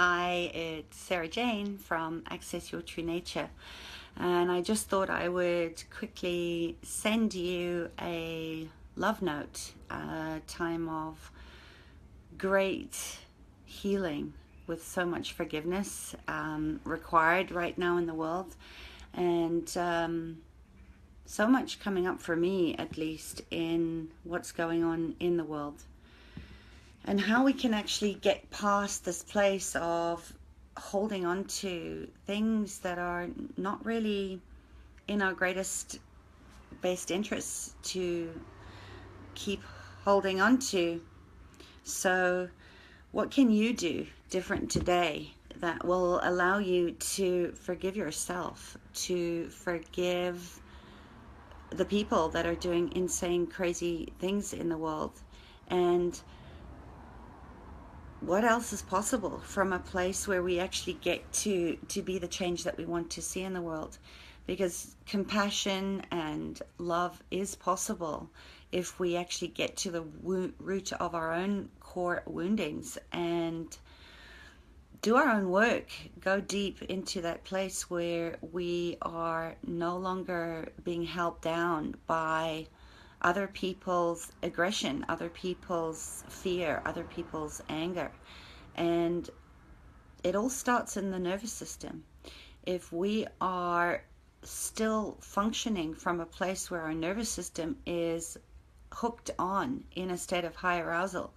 Hi, it's Sarah Jane from Access Your True Nature, and I just thought I would quickly send you a love note, a time of great healing with so much forgiveness required right now in the world, and so much coming up for me, at least, in what's going on in the world and how we can actually get past this place of holding on to things that are not really in our greatest best interests to keep holding on to. So what can you do different today that will allow you to forgive yourself, to forgive the people that are doing insane, crazy things in the world, and what else is possible from a place where we actually get to be the change that we want to see in the world? Because compassion and love is possible if we actually get to the root of our own core woundings and do our own work, go deep into that place where we are no longer being held down by other people's aggression, other people's fear, other people's anger. And it all starts in the nervous system. If we are still functioning from a place where our nervous system is hooked on in a state of high arousal,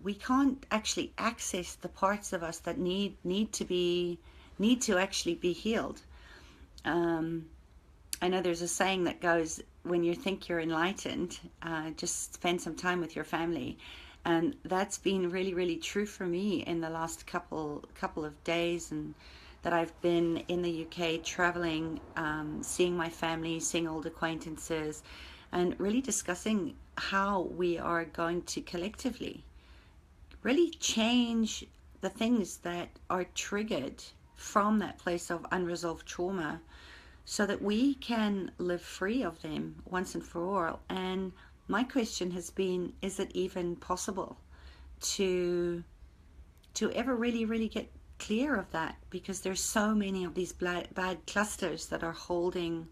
we can't actually access the parts of us that need to actually be healed. I know there's a saying that goes, when you think you're enlightened, just spend some time with your family. And that's been really, really true for me in the last couple of days, and that I've been in the UK traveling, seeing my family, seeing old acquaintances, and really discussing how we are going to collectively really change the things that are triggered from that place of unresolved trauma, so that we can live free of them once and for all. And my question has been, is it even possible to ever really, really get clear of that? Because there's so many of these bad clusters that are holding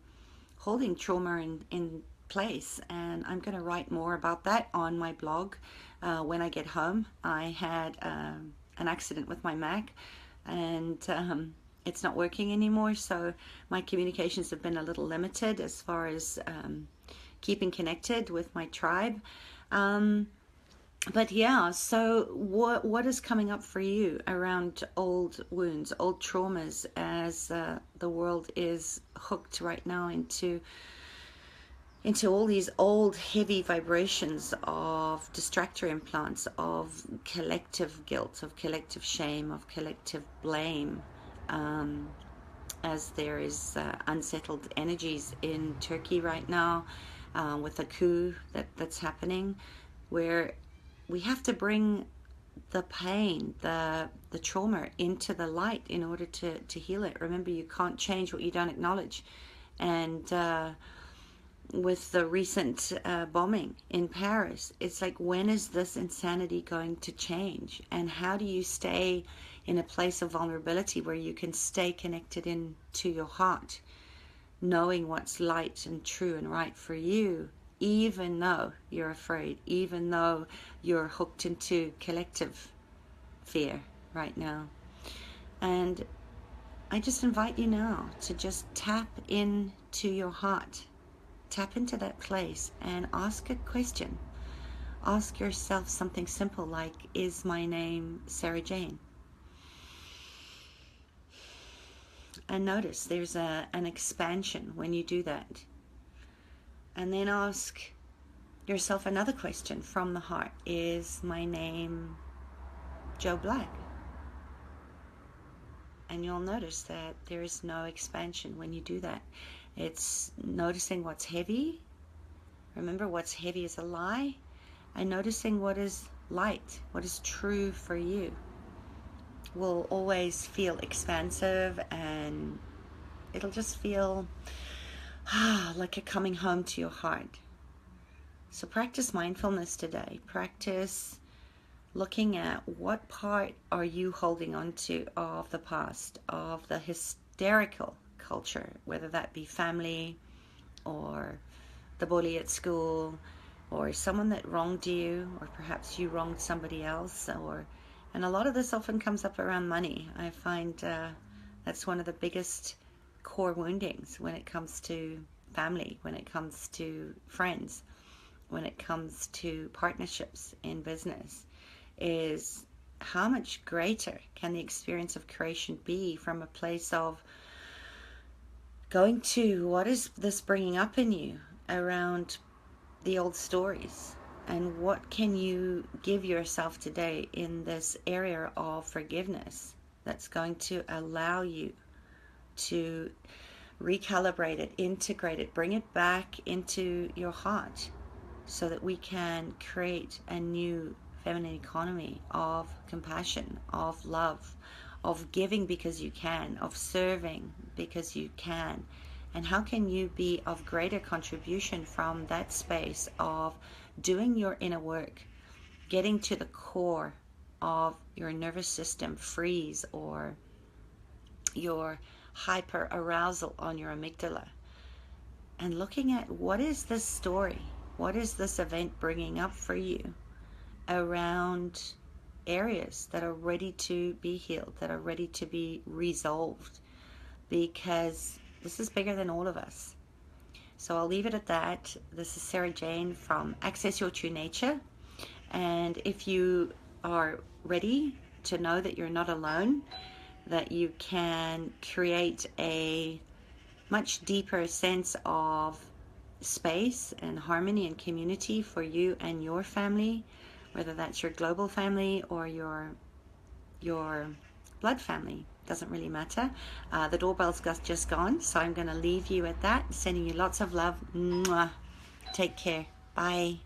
trauma in place. And I'm going to write more about that on my blog when I get home. I had an accident with my Mac, and it's not working anymore, so my communications have been a little limited as far as keeping connected with my tribe. But yeah, so what is coming up for you around old wounds, old traumas, as the world is hooked right now into all these old heavy vibrations of distractor implants, of collective guilt, of collective shame, of collective blame, as there is unsettled energies in Turkey right now, with a coup that's happening, where we have to bring the pain, the trauma into the light in order to heal it. Remember, you can't change what you don't acknowledge. And with the recent bombing in Paris, it's like, when is this insanity going to change? And how do you stay in a place of vulnerability where you can stay connected into your heart, knowing what's light and true and right for you, even though you're afraid, even though you're hooked into collective fear right now? And I just invite you now to just tap into your heart. Tap into that place and ask a question. Ask yourself something simple like, is my name Sarah Jane? And notice there's an expansion when you do that. And then ask yourself another question from the heart. Is my name Joe Black? And you'll notice that there is no expansion when you do that. It's noticing what's heavy. Remember, what's heavy is a lie. And noticing what is light, what is true for you, will always feel expansive, and it'll just feel like you're coming home to your heart. So practice mindfulness today. Practice looking at what part are you holding on to of the past, of the hysterical culture, whether that be family or the bully at school or someone that wronged you, or perhaps you wronged somebody else, and a lot of this often comes up around money. I find that's one of the biggest core woundings when it comes to family, when it comes to friends, when it comes to partnerships in business, is how much greater can the experience of creation be from a place of going to what is this bringing up in you around the old stories, and what can you give yourself today in this area of forgiveness that's going to allow you to recalibrate it, integrate it, bring it back into your heart, so that we can create a new feminine economy of compassion, of love, of giving because you can, of serving because you can. And how can you be of greater contribution from that space of doing your inner work, getting to the core of your nervous system freeze or your hyper arousal on your amygdala, and looking at what is this story, what is this event bringing up for you around areas that are ready to be healed, that are ready to be resolved, because this is bigger than all of us. So I'll leave it at that. This is Sarah Jane from Access Your True Nature. And if you are ready to know that you're not alone, that you can create a much deeper sense of space and harmony and community for you and your family, whether that's your global family or your blood family, doesn't really matter. The doorbell's just gone, so I'm going to leave you at that, sending you lots of love. Mwah. Take care. Bye.